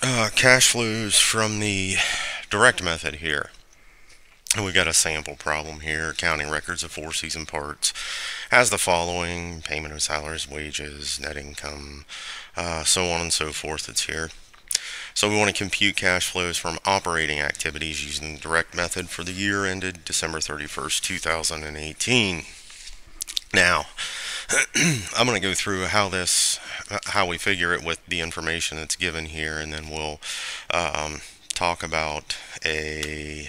cash flows from the direct method here. And we got a sample problem here. Accounting records of four season parts has the following: payment of salaries, wages, net income, so on and so forth. It's here. So we want to compute cash flows from operating activities using the direct method for the year ended December 31st, 2018. Now, I'm going to go through how we figure it with the information that's given here, and then we'll talk about uh,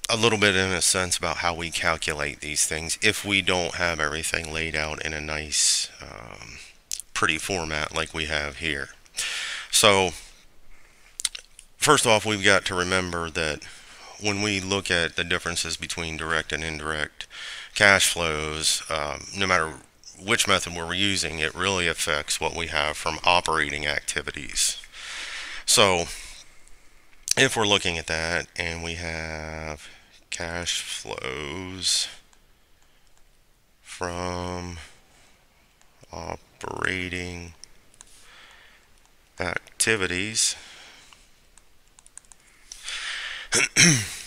a little bit in a sense about how we calculate these things if we don't have everything laid out in a nice, pretty format like we have here. So, first off, we've got to remember that when we look at the differences between direct and indirect cash flows, no matter which method we're using, it really affects what we have from operating activities. So, if we're looking at that and we have cash flows from operating activities,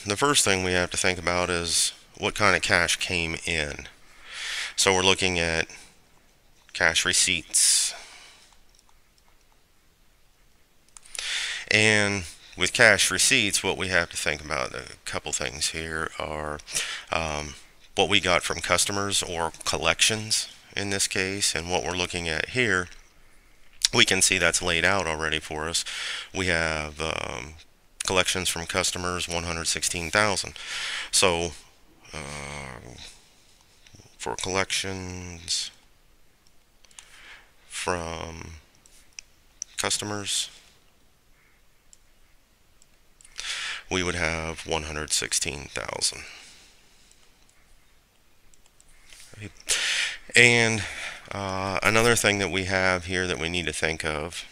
the first thing we have to think about is what kind of cash came in. So we're looking at cash receipts. And with cash receipts, what we have to think about, a couple things here, are what we got from customers or collections in this case. And what we're looking at here, we can see that's laid out already for us. We have collections from customers, 116,000. So for collections from customers, we would have 116,000. And another thing that we have here that we need to think of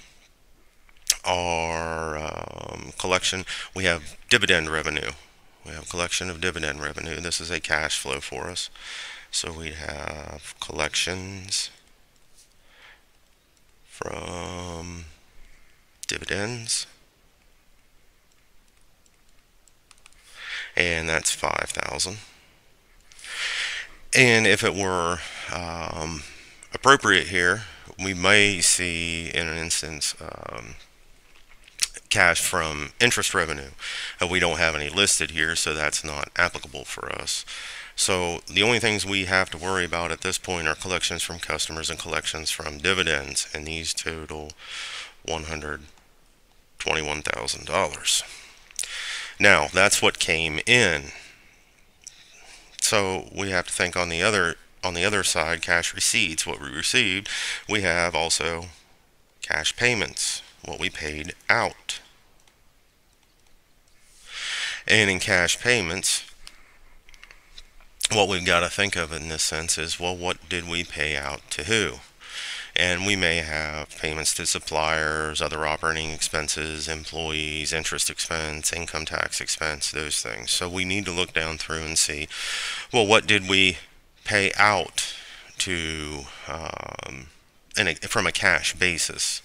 are collection. We have dividend revenue. We have collection of dividend revenue. This is a cash flow for us. So we have collections from dividends, and that's 5,000. And if it were appropriate here, we may see in an instance cash from interest revenue. We don't have any listed here, so that's not applicable for us. So the only things we have to worry about at this point are collections from customers and collections from dividends, and these total $121,000. Now, that's what came in. So we have to think on the other side, cash receipts, what we received. We have also cash payments, what we paid out. And in cash payments, what we've got to think of in this sense is, well, what did we pay out to who? And we may have payments to suppliers, other operating expenses, employees, interest expense, income tax expense, those things. So we need to look down through and see, well, what did we pay out to from a cash basis?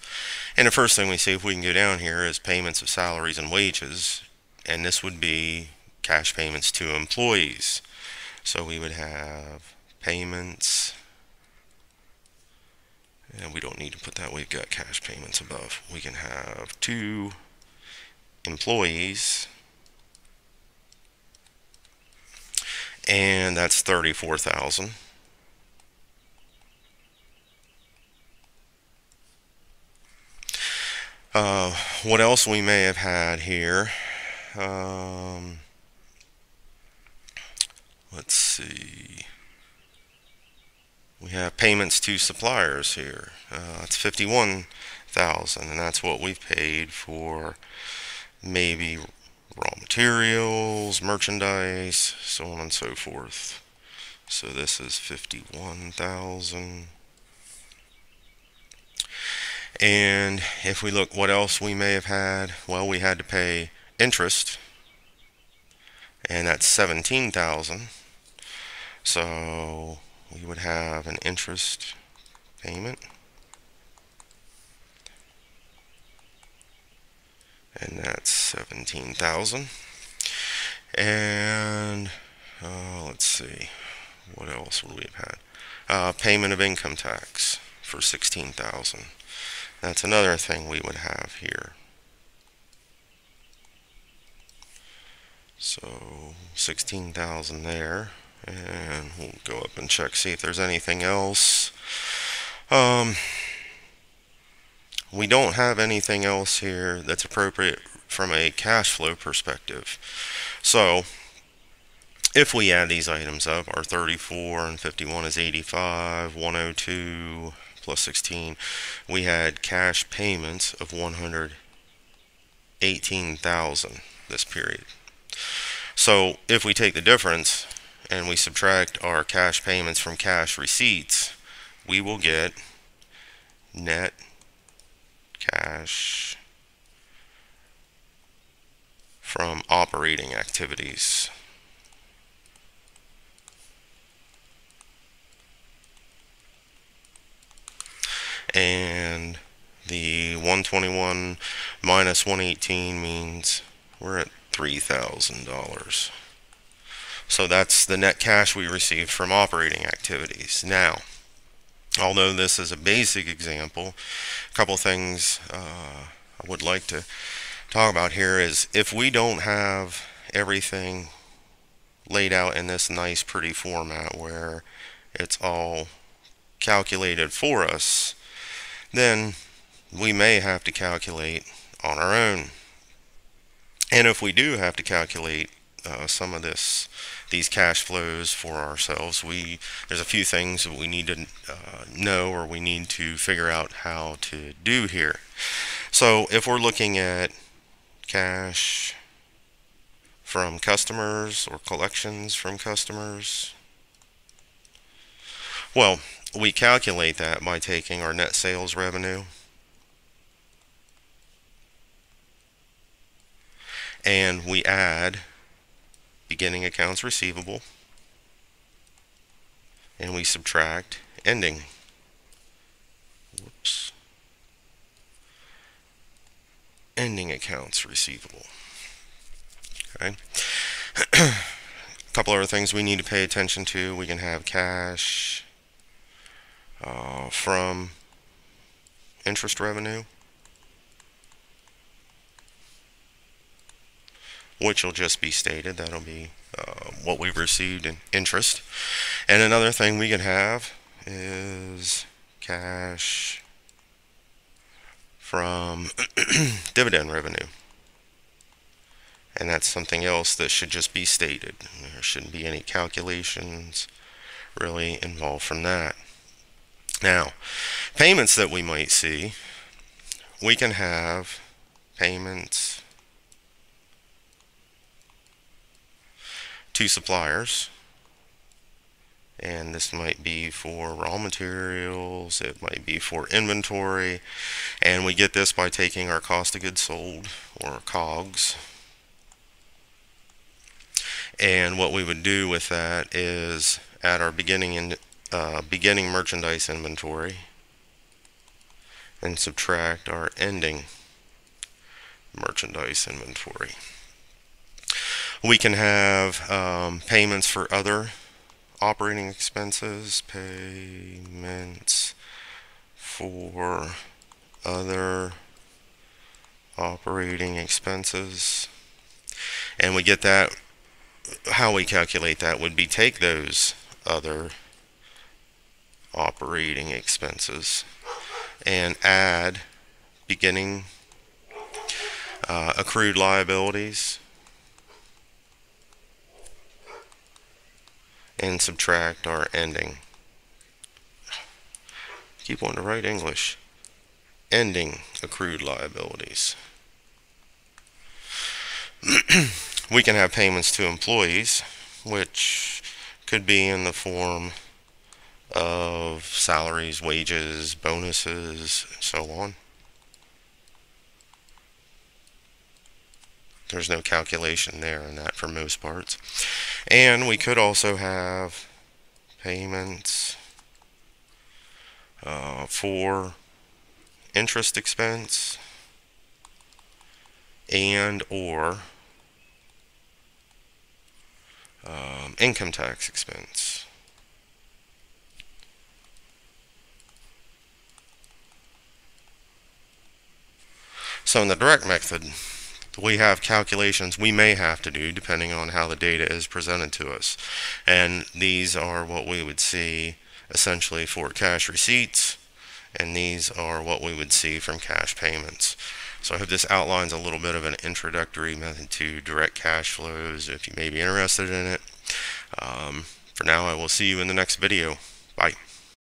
And the first thing we see, if we can go down here, is payments of salaries and wages, and this would be cash payments to employees. So we would have payments, and we don't need to put that, we've got cash payments above. We can have to employees, and that's 34,000. What else we may have had here? Let's see. We have payments to suppliers here. That's 51,000, and that's what we've paid for maybe raw materials, merchandise, so on and so forth. So this is 51,000. And if we look what else we may have had, well, we had to pay interest, and that's 17,000. So we would have an interest payment. and that's 17,000. And let's see, what else would we have had? Payment of income tax for 16,000. That's another thing we would have here. So 16,000 there, and we'll go up and check, see if there's anything else. We don't have anything else here that's appropriate from a cash flow perspective. So if we add these items up, our 34 and 51 is 85, 102 plus 16, we had cash payments of 118,000 this period. So if we take the difference and we subtract our cash payments from cash receipts, we will get net cash from operating activities. And the 121 minus 118 means we're at $3,000. So that's the net cash we received from operating activities. Now, although this is a basic example, a couple things I would like to talk about here is if we don't have everything laid out in this nice pretty format where it's all calculated for us, then we may have to calculate on our own. And if we do have to calculate some of these cash flows for ourselves, there's a few things that we need to know, or we need to figure out how to do here. So if we're looking at cash from customers or collections from customers, well, we calculate that by taking our net sales revenue and we add beginning accounts receivable and we subtract ending. Ending accounts receivable. Okay. A couple other things we need to pay attention to. We can have cash from interest revenue, which will just be stated. That'll be what we've received in interest. And another thing we can have is cash from dividend revenue. And that's something else that should just be stated. There shouldn't be any calculations really involved from that. Now, payments that we might see, we can have payments to suppliers, and this might be for raw materials, it might be for inventory, and we get this by taking our cost of goods sold, or COGS. And what we would do with that is add our beginning merchandise inventory and subtract our ending merchandise inventory. We can have payments for other operating expenses, payments for other operating expenses, and we get that. How we calculate that would be take those other operating expenses and add beginning accrued liabilities and subtract our ending. Keep wanting to write English. Ending accrued liabilities. We can have payments to employees, which could be in the form of salaries, wages, bonuses, and so on. There's no calculation there in that for most parts. And we could also have payments for interest expense, and or income tax expense. So in the direct method, we have calculations we may have to do depending on how the data is presented to us. And these are what we would see essentially for cash receipts, and these are what we would see from cash payments. So I hope this outlines a little bit of an introductory method to direct cash flows if you may be interested in it. For now, I will see you in the next video. Bye.